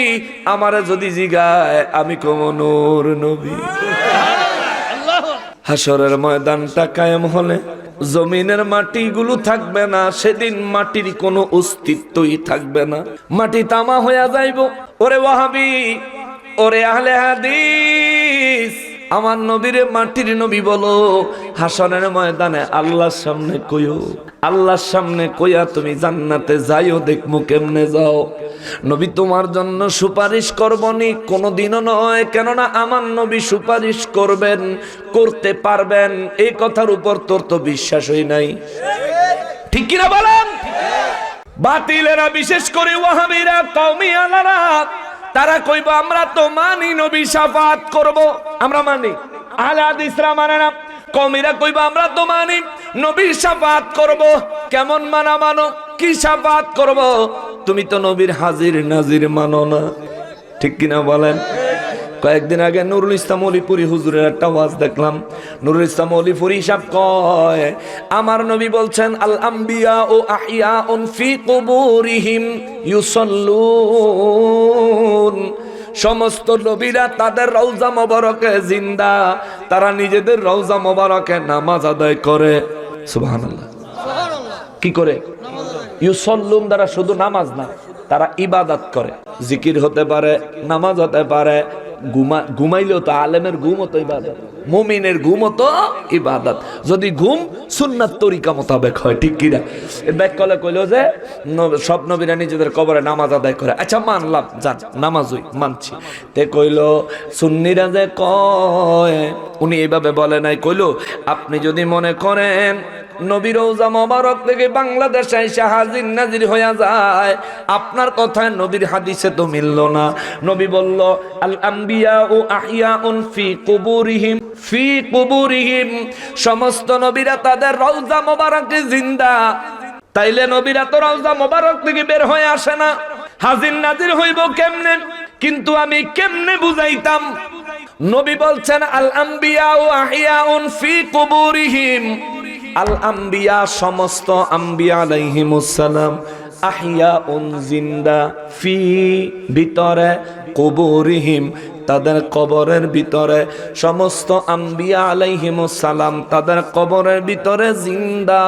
[SPEAKER 1] আমারে যদি জিগায় আমি কম নূর নবী। হাসরের ময়দানটা কায়েম হলে জমিনের মাটিগুলো থাকবে না, সেদিন মাটির কোনো অস্তিত্বই থাকবে না, মাটি তামা হইয়া যাইব। ওরে ওয়াহাবি, ওরে আহলে হাদিস, আমার নবীরে মাটির নবী বলো, হাসরের ময়দানে আল্লাহর সামনে কইও, আল্লাহর সামনে কইয়া তুমি জান্নাতে যাইও, দেখমু কেমনে যাও। নবী তোমার জন্য সুপারিশ করবনি কোনোদিনও নয়, কেননা আমার নবী সুপারিশ করবেন, করতে পারবেন, এই কথার উপর তোর তো বিশ্বাসই নাই। ঠিক কিনা বলেন? বাতিলেরা, বিশেষ করে ওয়াহাবিরা, কওমিয়ালারা, তারা কইব আমরা তো মানি নবী শাফাত করব, আমরা মানি। আহলে হাদিসরা মানে না। কওমিরা কইব আমরা তো মানি নবী শাফাত করব। কেমন মানা মানো? কি শাফাত করব? তুমি তো নবীর হাজির নাজির মানো না। ঠিক কিনা বলেন? কয়েকদিন আগে নুরুল ইসলাম অলিপুরি হুজুরের একটা ওয়াজ দেখলাম। নুরুল ইসলাম অলিপুরি সাহেব কয়, আমার নবী বলছেন আল আম্বিয়া ও আহিয়াউন ফি কুবুরিহিম ইউসাল্লুন, সমস্ত নবীরা তাদের রওজা মোবারকে জিন্দা, তারা নিজেদের রওজা মোবারকে নামাজ আদায় করে। সুবহানাল্লাহ। কি করে? ইউসাল্লুন দ্বারা শুধু নামাজ না, তারা ইবাদত করে। জিকির হতে পারে, নামাজ হতে পারে, ঘুমাইলেও তো আলেমের ঘুম হতো ইবাদত, মুমিনের ঘুম হতো ইবাদত, যদি ঘুম সুন্নাত তরিকা মোতাবেক হয়। ঠিক কিনা? ব্যাক কলে কইলো যে সব নবীরা নিজেদের কবরে নামাজ আদায় করে। আচ্ছা মানলাম, যান নামাজই মানছি। তে কইলো সুন্নিরা যে কয়, উনি এইভাবে বলে নাই, কইলো আপনি যদি মনে করেন নবীর রওজা মোবারক থেকে বাংলাদেশে এসে হাজির নাজির হইয়া যায়, আপনার কথায় নবীর হাদিসে তো মিলল না। নবী বলল আল আম্বিয়া ও আহিয়াউন ফি কুবুরিহিম, ফি কুবুরিহিম, সমস্ত নবীরা তাদের রওজা মোবারকে জিন্দা। তাইলে নবীরা তো রওজা মোবারক থেকে বের হয়ে আসে না, হাজির নাজির হইব কেমনে? কিন্তু আমি কেমনে বুঝাইতাম? নবী বলছেন আল আম্বিয়া ও আহিয়াউন ফি কুবুরিহিম, আল আম্বিয়া সমস্ত আম্বিয়া আলাইহিমুস সালাম, আহিয়াউন জিন্দা, ফি ভিতরে, কুবুরিহিম তাদের কবরের ভিতরে, সমস্ত আম্বিয়া আলাইহিমুস সালাম তাদের কবরের ভিতরে জিন্দা,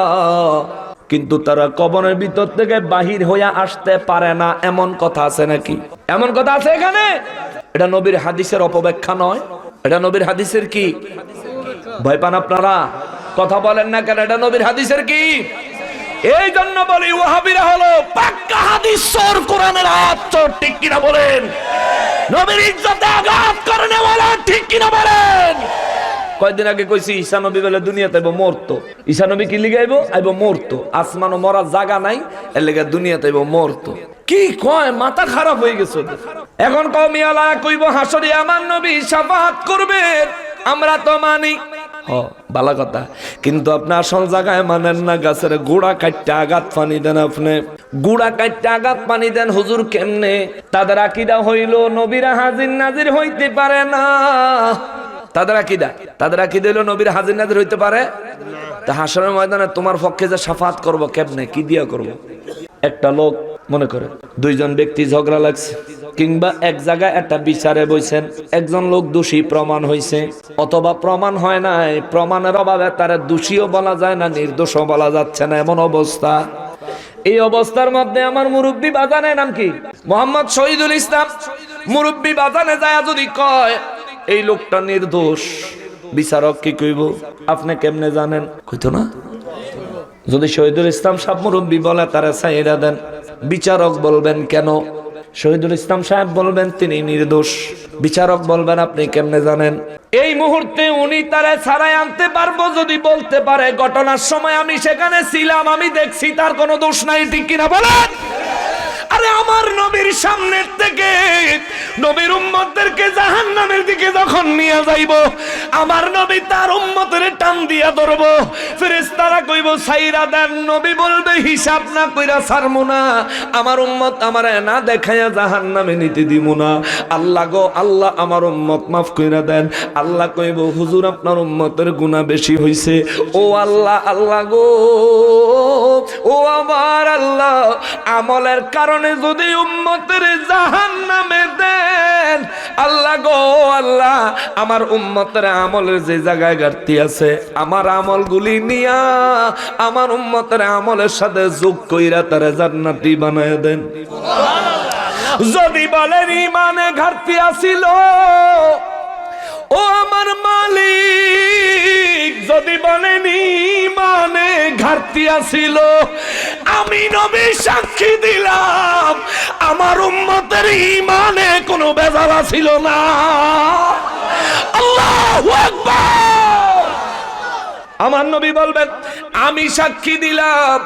[SPEAKER 1] কিন্তু তারা কবরের ভিতর থেকে বাহির হইয়া আসতে পারে না। এমন কথা আছে নাকি? এমন কথা আছে এখানে? এটা নবীর হাদিসের অপব্যাখ্যা নয়, এটা নবীর হাদিসের কি? ভয় পান আপনারা? কথা বলেন না কেন? এটা নবীর হাদিসের কি? এই জন্য বলি ওয়াহাবিরা হলো পাক্কা হাদিস চোর, কোরআনের আয়াত চোর। ঠিক কিনা বলেন? নবীর ইজ্জতে আঘাত করে নেওয়ালা। ঠিক কিনা বলেন? কয়েকদিন আগে কইছি ঈসা নবী বলে দুনিয়াতে আইব মরতো। ঈসা নবী কি লিগে আইব? আইব মরতো। আসমানও মরার জায়গা নাই, এর লেগে দুনিয়াতে আইব মরতো। কি কয়? মাথা খারাপ হয়ে গেছে। এখন কওমিয়ালা কইব হাসরে আমার নবী শাফাআত করবেন, আমরা তো মানি। ভালো কথা, কিন্তু আপনি আসল জায়গায় মানেন না। গাছের গোড়া কাটতে আঘাত পানি দেন, আপনি গোড়া কাটতে আঘাত পানি দেন। হুজুর কেমনে? তাদের আকীদা হইল নবীরা হাজির নাজির হইতে পারে না। তাদের আকীদা হইল নবীরা হাজির নাজির হইতে পারে। তা হাসরের ময়দানে তোমার পক্ষে যে শাফাআত করব কেমনে, কি দিয়া করব? একটা লোক মনে করে দুইজন ব্যক্তি ঝগড়া লাগছে, কিংবা এক জায়গায় একটা বিচারে বইছেন, একজন লোক দোষী প্রমাণ হয়েছে, অথবা প্রমাণ হয় নাই, প্রমাণের অভাবে তারা দোষীও বলা যায় না, নির্দোষও বলা যাচ্ছে না, এমন অবস্থা। এই অবস্থার মধ্যে আমার মুরব্বী বাজানের নাম কি? মোহাম্মদ শহীদুল ইসলাম। মুরব্বী বাজানে যায় যদি কয় এই লোকটা নির্দোষ, বিচারক কি কইব? আপনি কেমনে জানেন? কইতো না। যদি শহীদুল ইসলাম সাহেব মুরব্বী বলে তারা ছাইরা দেন, বিচারক বলবেন কেন? শহীদুল ইসলাম সাহেব বলবেন তিনি নির্দোষ, বিচারক বলবেন আপনি কেমনে জানেন? এই মুহূর্তে উনি তারা ছাড়াই আনতে পারবো যদি বলতে পারে ঘটনার সময় আমি সেখানে ছিলাম, আমি দেখছি, তার কোনো দোষ নাই। ঠিক কিনা বলেন? আর আরে আমার নবীর সামনের থেকে নবীর উম্মতদেরকে জাহান্নামের দিকে যখন নিয়ে যাইব, আমার নবী তার উম্মতের টান দিয়া ধরবো, ফেরেশতারা কইব সাইরা দেন। নবী বলবে হিসাব না কইরা ছাড়মু না, আমার উম্মত আমারে না দেখাইয়া জাহান্নামে নিতে দিব না। আল্লাহ গো আল্লাহ, আমার উম্মত মাফ কইরা দেন। আল্লাহ কইব হুজুর আপনার উম্মতের গুনাহ বেশি হইছে। ও আল্লাহ, আল্লাহ গো, ও আমার আল্লাহ, আমলের কারণে যদি উম্মতের জাহান্নামে দেন, আল্লাহ গো আল্লাহ, আমার উম্মতের আমলের যে জায়গায় ঘাটতি আছে, আমার আমলগুলি নিয়া আমার উম্মতের আমলের সাথে যোগ কইরা তারে জান্নাতি বানায় দেন। যদি বলেন ইমানে ঘাটতি আছিল, ও আমার মালিক, যদি বলেন ইমানে ঘাটতি আছিল, আমি নবী সাক্ষী দিলাম আমার উম্মতের ইমানে কোনো ভেজাল ছিল না। আল্লাহু আকবার। আমার নবী বলবেন আমি সাক্ষী দিলাম,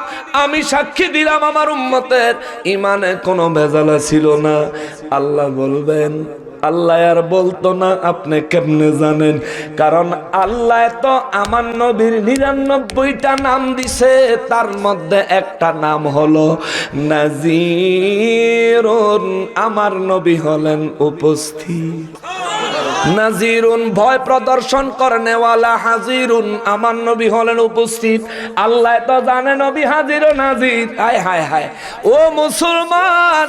[SPEAKER 1] আমি সাক্ষী দিলাম আমার উম্মতের ইমানে কোনো ভেজাল ছিল না। আল্লাহ বলবেন, আল্লাহ আর বলতো না, আপনি কেমনে জানেন? কারণ আল্লাহ তো আমার নবীর 99টা নাম দিছে, তার মধ্যে একটা নাম হলো নাজিরুন। আমার নবী হলেন উপস্থিত। নাজিরুন ভয় প্রদর্শন করনেওয়ালা, হাজিরুন আমার নবী হলেন উপস্থিত। আল্লাহ তো জানে নবী হাজির ও নাজির। হায় হায় হায়, ও মুসলমান,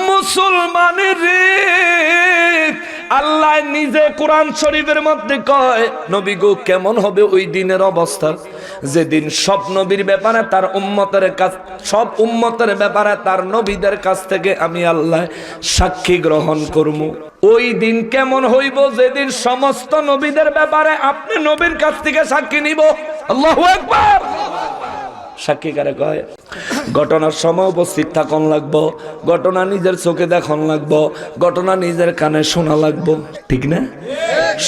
[SPEAKER 1] মুসলমানের রে, আল্লাহ নিজে কোরআন শরীফের মধ্যে কয় নবী গো কেমন হবে ওই দিনের অবস্থা, যেদিন সব নবীর ব্যাপারে তার উম্মতের কাছ, সব উম্মতের ব্যাপারে তার নবীদের কাছ থেকে আমি আল্লাহ সাক্ষী গ্রহণ করব। ওই দিন কেমন হইব, যেদিন সমস্ত নবীদের ব্যাপারে আপনি নবীর কাছ থেকে সাক্ষী নিব। আল্লাহু আকবার। সাক্ষী কারে কয়? ঘটনার সময় উপস্থিত থাকুন লাগবো, ঘটনা নিজের চোখে দেখন লাগবো, ঘটনা নিজের কানে শোনা লাগবো, ঠিক না?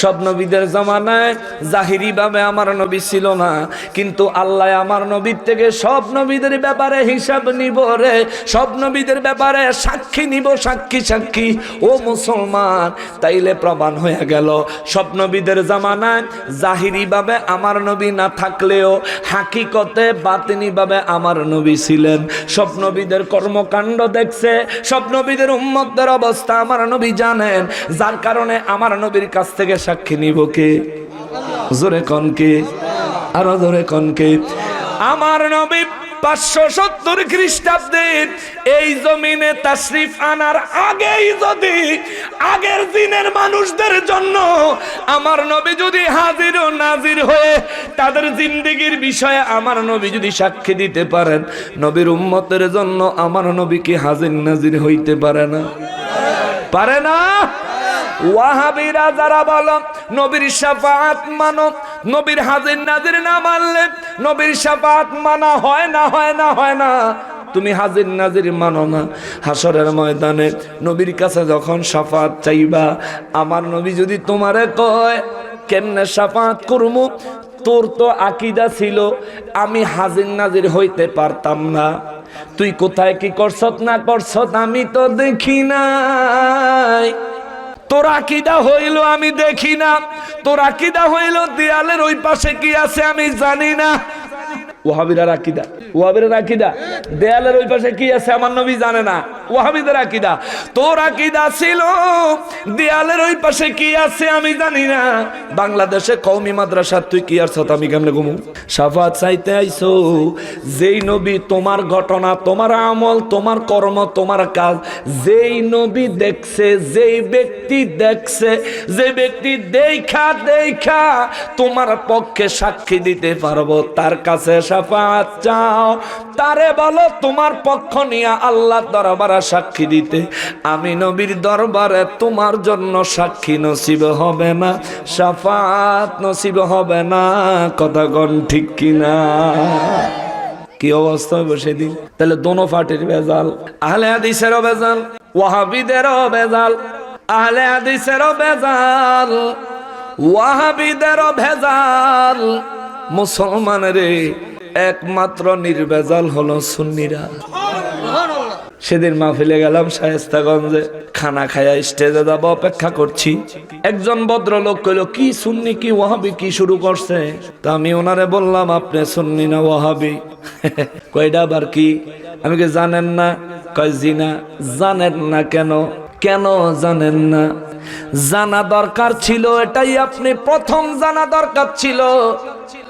[SPEAKER 1] সব নবীদের জামানায় জাহিরি ভাবে আমার নবী ছিল না, কিন্তু আল্লাহ আমার নবীর থেকে সব নবীদের ব্যাপারে হিসাব নিব রে, সব নবীদের ব্যাপারে সাক্ষী নিব, সাক্ষী সাক্ষী। ও মুসলমান, তাইলে প্রমাণ হয়ে গেল সব নবীদের জামানায় জাহিরি ভাবে আমার নবী না থাকলেও হাকিকতে বাতিনি ভাবে আমার নবী ছিলেন। সব নবীদের কর্মকাণ্ড দেখছে, সব নবীদের উম্মতদের অবস্থা আমার নবী জানেন, যার কারণে আমার নবীর কাছ থেকে সাক্ষী নিব কে? জোরে কোন কে? আরো জোরে কোন কে? আমার নবী 570 খ্রিস্টাব্দের এই জমিনে তাশরিফ আনার আগেই যদি আগের দিনের মানুষদের জন্য আমার নবী যদি হাজির ও নাজির হয়ে তাদের জিন্দেগীর বিষয়ে আমার নবী যদি সাক্ষী দিতে পারেন, নবীর উম্মতের জন্য আমার নবী কি হাজির নাজির হইতে পারে না? পারে না? ওয়াহাবিরা যারা বলো নবীর শাফাআত মানো, নবীর হাজির নাজির না মানলে নবীর শাফাআত মানা হয় না, হয় না, হয় না। তুমি হাজির নাজির মানো না, হাসরের ময়দানে নবীর কাছে যখন শাফাআত চাইবা, আমার নবী যদি তোমারে কয় কেমনে শাফাআত করমু, তোর তো আকীদা ছিল আমি হাজির নাজির হইতে পারতাম না, তুই কোথায় কি করছত না করছত আমি তো দেখি নাই, তোর আকীদা হইল আমি দেখি না, তোর আকীদা হইল দেয়ালের ওই পাশে কি আছে আমি জানি না। ওয়াহাবিদের আকীদা, ওয়াহাবিদের আকীদা দেয়ালের ওই পাশে কি আছে আমার নবী জানে না। ওয়াহাবিদের আকীদা, তোর আকীদা ছিল দেয়ালের ওই পাশে কি আছে আমি জানি না। বাংলাদেশে কওমি মাদ্রাসা তুই কি আরছত আমি কেমনে ঘুমু? শাফাআত চাইতে আইছো যেই নবী তোমার ঘটনা, তোমার আমল, তোমার কর্ম, তোমার কাজ যেই নবী দেখছে, যেই ব্যক্তি দেখছে, যে ব্যক্তি দেখা দেখা তোমার পক্ষে সাক্ষী দিতে পারবো, তার কাছে শাফাআত চাও, তারে বলো তোমার পক্ষ নিয়ে আল্লাহর দরবারে সাক্ষী দিতে। আমি নবীর দরবারে তোমার জন্য সাক্ষী নসিব হবে না, শাফাআত নসিব হবে না। কথা কোন ঠিক কিনা? কি অবস্থায় বসে দিন? তাহলে দোনো পার্টির ভেজাল, আহলে হাদিসেরও ভেজাল, ওয়াহাবিদেরও ভেজাল, আহলে হাদিসেরও ভেজাল, ওয়াহাবিদেরও ভেজাল। মুসলমানের একমাত্র নির্ভেজাল হলো সুন্নিরা। সেদিন মাহফিলে গেলাম শায়েস্তাগঞ্জে, খানা খায়া স্টেজে যাবো, অপেক্ষা করছি। একজন ভদ্রলোক কইল, কি সুন্নি কি ওয়াহাবি কি শুরু করছে? তা আমি ওনারে বললাম, আপনি সুন্নি না ওয়াহাবি? কয়টা আবার কি? আমি কি জানেন না? কয় জি না। জানেন না কেন? কেন জানেন না? জানা দরকার ছিল, এটাই আপনি প্রথম জানা দরকার ছিল।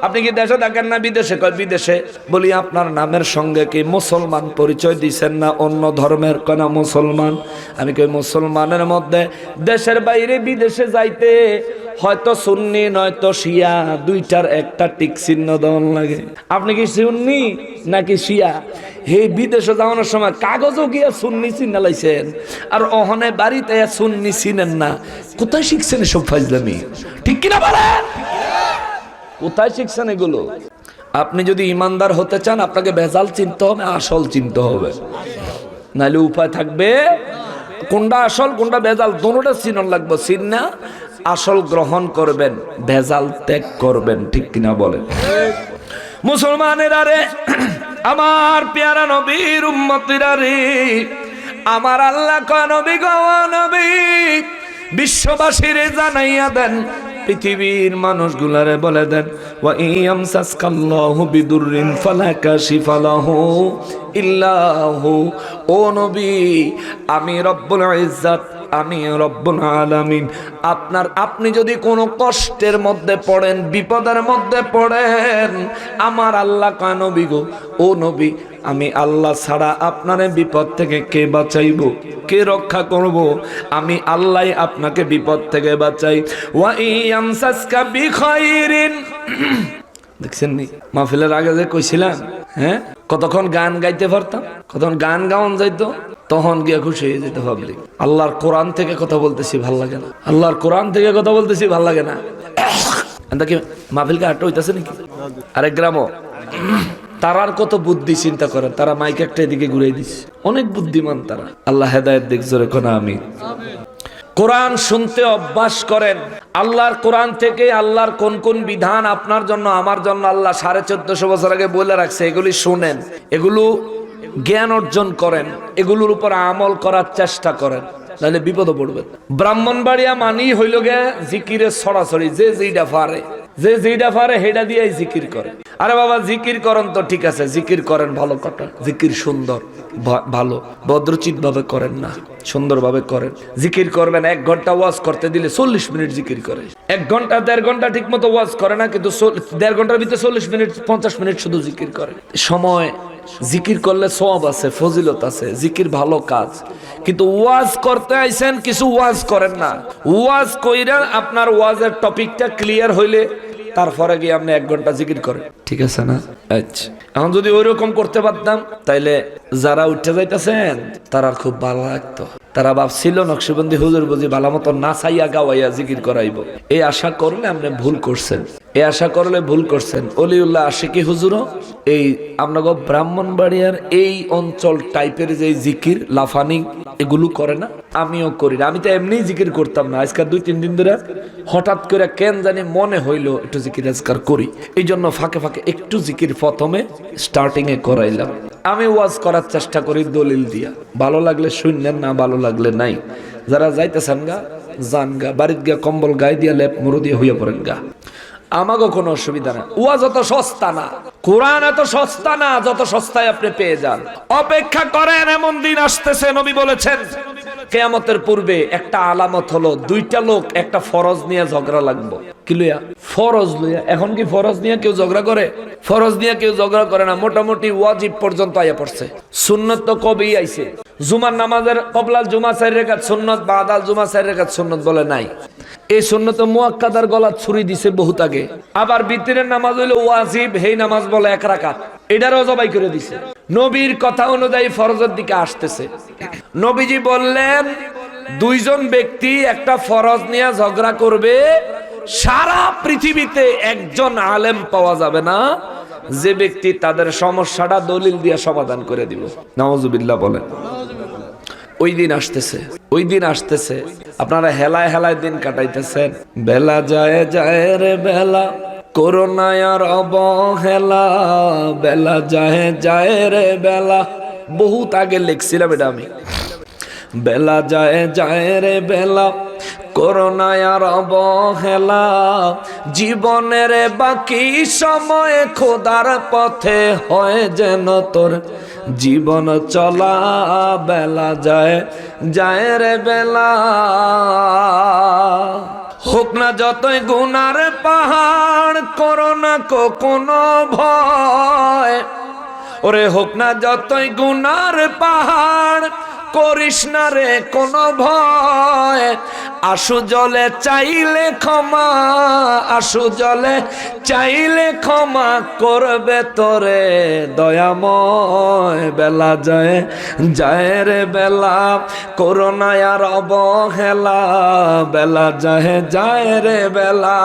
[SPEAKER 1] আপনি কি দেশে থাকেন না বিদেশে? কয় বিদেশে। বলি আপনার নামের সঙ্গে কি মুসলমান পরিচয় দিচ্ছেন না অন্য ধর্মের? কেন মুসলমান। আমি কই মুসলমানের মধ্যে দেশের বাইরে বিদেশে যাইতে হয়তো সুন্নি নয়তো শিয়া, দুইটার একটা টিক চিহ্ন দেওয়ার লাগে। আপনি কি সুন্নি নাকি শিয়া? হে বিদেশে যাওয়ানোর সময় কাগজও গিয়া সুন্নি চিহ্ন লাইছেন, আর ওখানে বাড়িতে সুন্নি চিনেন না। কোথায় শিখছেন এসব ফাজলামি? ঠিক কিনা বলেন? কোথায় শিখছেন এগুলো? আপনি যদি ইমানদার হতে চান, আপনাকে ভেজাল চিনতে হবে, আসল চিনতে হবে, নাহলে উপায় থাকবে। কোনটা আসল কোনটা ভেজাল দুটোটা চিনন লাগবে। চিন না আসল গ্রহণ করবেন, ভেজাল ত্যাগ করবেন। ঠিক কিনা বলেন? মুসলমানেরা রে, আমার পেয়ারা নবীর উম্মতিরা রে, আমার আল্লাহ কয় নবী গো নবী, বিশ্ববাসীরে জানাইয়া দেন, পৃথিবীর মানুষগুলারে বলে দেন, ওয়া ইয়ামসাসকাল্লাহু বিদুররিন ফালা কাশিফা লাহু ইল্লাহু। ও নবী, আমি রব্বুল ইজ্জত, আমি রব্বুল আলামিন, আপনি যদি কোনো কষ্টের মধ্যে পড়েন, বিপদের মধ্যে পড়েন, আমার আল্লাহ কয় নবী গো ও নবী, আমি আল্লাহ ছাড়া আপনারে বিপদ থেকে কে বাঁচাইব, কে রক্ষা করব? আমি আল্লাহ আপনাকে বিপদ থেকে বাঁচাই। ওয়া ইয়ামসাসকা বিখাইরিন। দেখছেন নি মাহফিলের আগে যে কইছিলাম, হ্যাঁ, কতক্ষণ গান গাইতে পারতাম, কতক্ষণ গান গাওয়ান যাইতো, তখন গিয়ে খুশি হয়ে যেতে পাবলিক। আল্লাহর কোরআন থেকে কথা বলতেছি ভাল লাগে না, আল্লাহর কোরআন থেকে কথা বলতেছি ভাল লাগে না। কি মাহফিলকে আটটা হইতেছে নাকি? আরেক গ্রামও তারার কত বুদ্ধি চিন্তা করে, তারা মাইক একটা এদিকে ঘুরাই দিচ্ছে, অনেক বুদ্ধিমান তারা। আল্লাহ হেদায়েত দিক জোরে কোন আমি। কোরআন শুনতে অভ্যাস করেন। আল্লাহর কোরআন থেকে আল্লাহর কোন কোন বিধান আপনার জন্য আমার জন্য আল্লাহ 1450 বছর আগে বলে রাখছে, এগুলি শুনেন, এগুলো জ্ঞান অর্জন করেন, এগুলোর উপর আমল করার চেষ্টা করেন, নাহলে বিপদে পড়বেন। ব্রাহ্মণবাড়িয়া মানি হইল গে জিকিরের ছড়াছড়ি, যে যেটা পারে, যে যেটা পারে হেডা দিয়ে জিকির করে। আরে বাবা জিকির করেন তো ঠিক আছে, জিকির করেন, ভালো কথা, জিকির সুন্দর ভালো, ভদ্রচিত ভাবে করেন না, সুন্দর ভাবে করেন। জিকির করবেন, 1 ঘন্টা ওয়াজ করতে দিলে 40 মিনিট জিকির করে। 1 ঘন্টা 1.5 ঘন্টা ঠিক মতো ওয়াজ করে না, কিন্তু 1.5 ঘন্টার ভিতরে 40 মিনিট 50 মিনিট শুধু জিকির করে। সময় জিকির করলে সওয়াব আছে, ফজিলত আছে, জিকির ভালো কাজ। কিন্তু ওয়াজ করতে আইছেন, কিছু ওয়াজ করেন না। ওয়াজ কইরা আপনার ওয়াজের টপিকটা ক্লিয়ার হইলে তারপরে গিয়ে আপনি 1 ঘন্টা জিকির করেন, ঠিক আছে না? আচ্ছা, এখন যদি ওইরকম করতে পারতাম, তাইলে যারা উঠে যাইতেছেন তারা খুব ভালো লাগতো। তারা ভাবছিল নকশবন্দি হুজুর বুঝি ভালো মতো নাচাইয়া গাওয়াইয়া জিকির করাইব। এই আশা করলে আপনি ভুল করছেন, এই আশা করলে ভুল করছেন। অলিউল্লাহ আশিকি হুজুরও এই আপনাকে ব্রাহ্মণবাড়িয়ার এই অঞ্চল টাইপের যে জিকির লাফানি এগুলো করে না, আমিও করি না। আমি তো এমনি জিকির করতাম না, আজকাল 2-3 দিন ধরে হঠাৎ করে কেন জানি মনে হইলো একটু জিকির আজকার করি, এই জন্য ফাঁকে ফাঁকে একটু জিকির প্রথমে স্টার্টিং এ করাইলাম। আমি ওয়াজ করার চেষ্টা করি দলিল দিয়া, ভালো লাগলে শুনলেন, না ভালো লাগলে নাই। যারা যাইতেছেন গা যান গা, বাড়িত গা কম্বল গায়ে দিয়া লেপ মুরু দিয়ে হইয়া পড়েন গা, আমাকে কোনো অসুবিধা না। ওয়াজ অত সস্তা না, কোরআন এত সস্তা না যত সস্তায় আপনি পেয়ে যান। অপেক্ষা করেন, এমন দিন আসতেছে, নবী বলেছেন কিয়ামতের পূর্বে একটা আলামত হলো, 2টা লোক একটা ফরজ নিয়ে ঝগড়া লাগবে। কি লইয়া? ফরজ লইয়া। এখন কি ফরজ নিয়ে কেউ ঝগড়া করে? ফরজ নিয়ে কেউ ঝগড়া করে না, মোটামুটি ওয়াজিব পর্যন্ত আইয়া পড়ছে। সুন্নত তো কবেই আইছে। জুমার নামাজের কবলাল জুমা 4 রাকাত সুন্নত, বাদাল জুমা 4 রাকাত সুন্নত বলে নাই। এই সুন্নত মুআক্কাদার গলা ছুরি দিছে বহুত আগে। আবার বিতরের নামাজ হইলো ওয়াজিব, হেই নামাজ বলে 1 রাকাত, এটারও জবাই করে দিছে। নবীর কথা অনুযায়ী ফরজের দিকে আসতেছে। নবীজি বললেন 2 জন ব্যক্তি একটা ফরজ নিয়ে ঝগড়া করবে, সারা পৃথিবীতে একজন আলেম পাওয়া যাবে না যে ব্যক্তি তাদের সমস্যাটা দলিল দিয়ে সমাধান করে দিব। নাউজুবিল্লাহ বলেন। ওই দিন আসতেছে, ওই দিন আসতেছে। আপনারা হেলায় হেলায় দিন কাটাইতেছেন। বেলা যায় যায় রে বেলা, করোনা আর অবহেলা, বেলা যায় যায় রে বেলা, বহুত আগে লিখছিলাম এটা আমি। বেলা যায় যায় রে বেলা, করোনায় আর অবহেলা, জীবনের বাকি সময় খোদার পথে হয় যেন তোর জীবন চলা। বেলা যায় যায় রে বেলা, হোক না যতই গুনার পাহাড়, করোনা কোনো ভয়। ওরে হোক না যতই গুনার পাহাড়, করিস না রে কোনো ভয়। আশু জলে চাইলে ক্ষমা, আশু জলে চাইলে ক্ষমা করবে তোরে দয়াময়। বেলা যায় যায় রে বেলা, করোনায় আর অবহেলা, বেলা যায় যায় রে বেলা,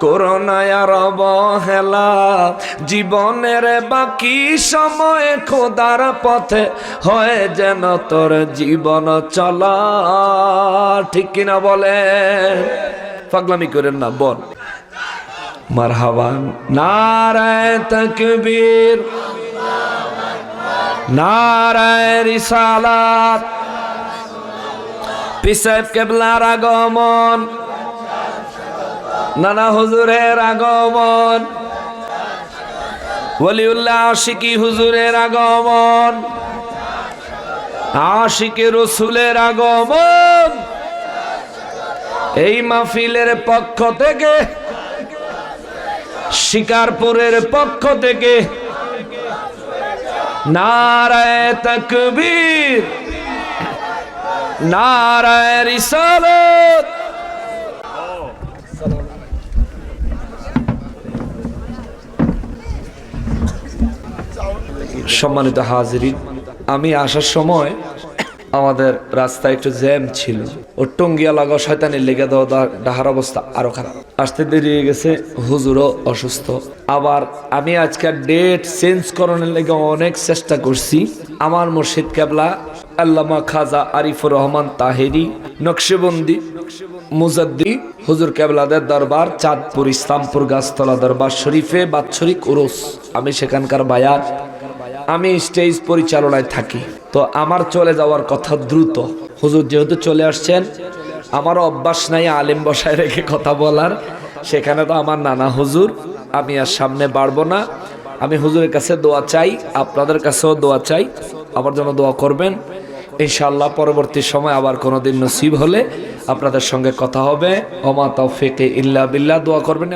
[SPEAKER 1] করোনায় আর অবহেলা, জীবনের বাকি সময় খোদার পথে হয় যেন তোর জীবন চলা। ঠিক কিনা বলে? পাগলামি করেন না, বল মারহাবা। নারায়ে তাকবীর, নারায়ে রিসালাত, পীর সাহেব কেবলার আগমন, নানা হুজুরের আগমন, ওলিউল্লাহ আশিকি হুজুরের আগমন, আশিকে রসুলের আগমন। এই মাহফিলের পক্ষ থেকে, শিকারপুরের পক্ষ থেকে নারায়ে তাকবীর, নারায়ে রিসালাত। সম্মানিত হাজিরিন, আমি আসার সময় আমাদের রাস্তায় একটু জ্যাম ছিল, ও টঙ্গিয়া লাগা শয়তানের লেগে দেওয়া, ডাহার অবস্থা আরো খারাপ। আসতে দেরি হয়ে গেছে, হুজুরও অসুস্থ। আবার আমি আজকের ডেট চেঞ্জ করানোর লেগে অনেক চেষ্টা করছি। আমার মুর্শিদ কেবলা আল্লামা খাজা আরিফুর রহমান তাহেরি নকশবন্দি মুজাদ্দি হুজুর কেবলাদের দরবার চাঁদপুর ইসলামপুর গাছতলা দরবার শরীফে বাৎসরিক উরুস। আমি সেখানকার বায়াত, আমি স্টেজ পরিচালনায় থাকি। তো আমার চলে যাওয়ার কথা দ্রুত। হুজুর যেহেতু চলে আসছেন, আমারও অভ্যাস নাই আলেম বসায় রেখে কথা বলার। সেখানে তো আমার নানা হুজুর, আমি আর সামনে বাড়বো না। আমি হুজুরের কাছে দোয়া চাই, আপনাদের কাছেও দোয়া চাই, আমার জন্য দোয়া করবেন। ইনশাআল্লাহ পরবর্তী সময় আবার কোনোদিন নসিব হলে আপনাদের সঙ্গে কথা হবে। ওমা তাওফিক ইল্লা বিল্লাহ। দোয়া করবেন।